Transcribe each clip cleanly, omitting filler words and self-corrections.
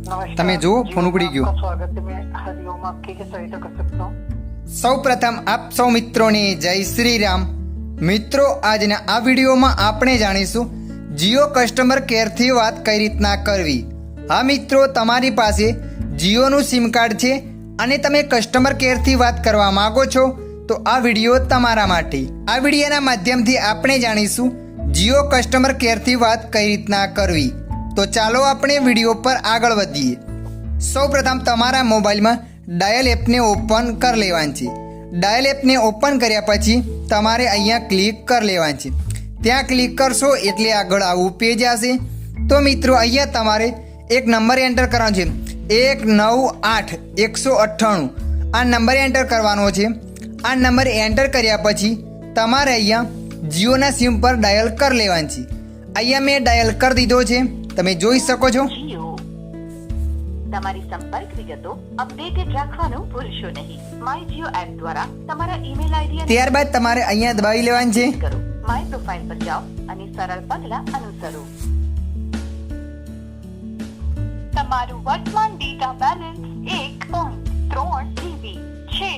તમે જુઓ ફોન ઉપડી ગયો। स्वागत है। मैं हरिओम आपकी क्या सहायता कर सकता हूँ? સૌ પ્રથમ આપ સૌ મિત્રોને જય શ્રી રામ। મિત્રો આજના આ વિડીયોમાં આપણે જાણીશું જીઓ કસ્ટમર કેરથી વાત કઈ રીતના કરવી। હા મિત્રો, તમારી પાસે જીઓનું સિમ કાર્ડ છે અને તમે કસ્ટમર કેરથી વાત કરવા માંગો છો તો આ વિડીયો તમારા માટે। આ વિડીયોના માધ્યમથી આપણે જાણીશું જીઓ કસ્ટમર કેરથી વાત કઈ રીતના કરવી। તો ચાલો આપણે વિડીયો પર આગળ વધીએ। સૌપ્રથમ તમારા મોબાઈલમાં ડાયલ એપને ઓપન કરી લેવાની છે। ડાયલ એપને ઓપન કર્યા પછી તમારે અહીંયા ક્લિક કરી લેવાની છે। ત્યાં ક્લિક કરશો એટલે આગળ આવું પેજ આવશે। તો મિત્રો અહીંયા તમારે એક નંબર એન્ટર કરવાનો છે, 198198। આ નંબર એન્ટર કરવાનો છે। આ નંબર એન્ટર કર્યા પછી તમારે અહીંયા જીઓના સિમ પર ડાયલ કરી લેવાની છે। અહીંયા મેં ડાયલ કરી દીધો છે, તમે જોઈ શકો છો। તમારી સંપર્ક વિગતો અપડેટેડ રાખવાનું ભૂલશો નહીં। માય જીઓ એપ દ્વારા તમારા ઈમેલ આઈડી અને ત્યારબાદ તમારે અહીંયા દબાવી લેવાની છે। કરો માય પ્રોફાઇલ પર જાઓ અને સરળ પગલાં અનુસરો। તમારું વર્તમાન ડેટા બેલેન્સ 1.3 GB છે,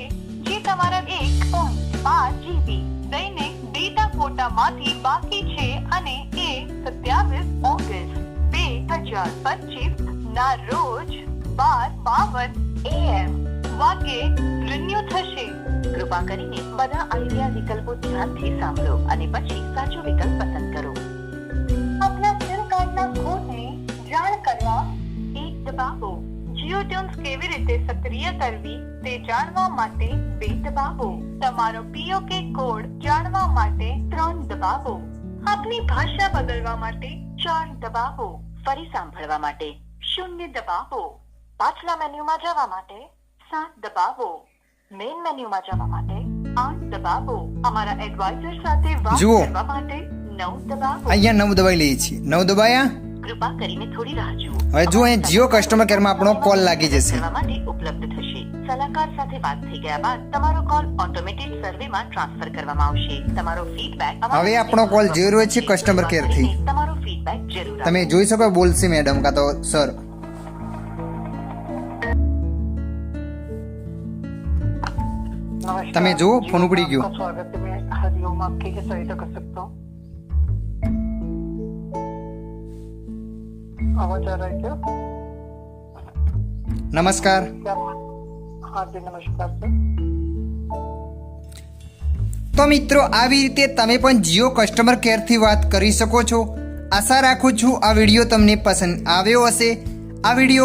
જે તમારા 1.5 GB દૈનિક ડેટા કોટામાંથી બાકી છે અને એ 27 ઓગસ્ટ 2025 ના રોજ 12:52 AM વાગે રિન્યુ થશે। કૃપા કરીને બધા આઈડિયા વિકલ્પો ધ્યાનથી સાંભળો અને પછી સાચો વિકલ્પ પસંદ કરો। આપના સિમ કાર્ડના કોડને જાણ કરવા 1 દબાવો। જીઓ ટ્યુન્સ કેવી રીતે સક્રિય કરવી તે જાણવા માટે 2 દબાવો। તમારો પીઓકે કોડ જાણવા માટે 3 દબાવો। આપની ભાષા બદલવા માટે 4 દબાવો। ફરી સાંભળવા માટે 0 દબાવો। પાછલા મેન્યુમાં જવા માટે 7 દબાવો। મેઇન મેન્યુમાં જવા માટે 8 દબાવો। અમારા એડવાઇઝર સાથે વાત જુઓ। કરવા માટે 9 દબાવો। અહીંયા 9 દબાવી લઈએ છીએ। 9 દબાયા। કૃપા કરીને થોડી રાહ જુઓ। હવે જુઓ અહીં જીઓ કસ્ટમર કેરમાં આપણો કોલ લાગી જશે। કરવા માટે ઉપલબ્ધ થશે। સલાહકાર સાથે વાત થઈ ગયા બાદ તમારો કોલ ઓટોમેટેડ સર્વેમાં ટ્રાન્સફર કરવામાં આવશે। તમારો ફીડબેક હવે આપણો કોલ જઈ રહ્યો છે કસ્ટમર કેરથી। તમારો ફીડબેક જરૂર તમે જોઈ શકો બોલશે મેડમ કાં તો સર। नमस्कार। તમે જુઓ ફોન ઉપડી ગયો। आपका स्वागत है। मैं हरिओम आपकी क्या सहायता कर सकता हूँ? आवाज आ रहा है क्या? નમસ્કાર। क्या? हाँ जी नमस्कार सर। તો મિત્રો આવી રીતે તમે પણ જીઓ કસ્ટમર કેરથી વાત કરી શકો છો। આશા રાખું છું આ વિડીયો તમને પસંદ આવ્યો હશે। આ વિડીયો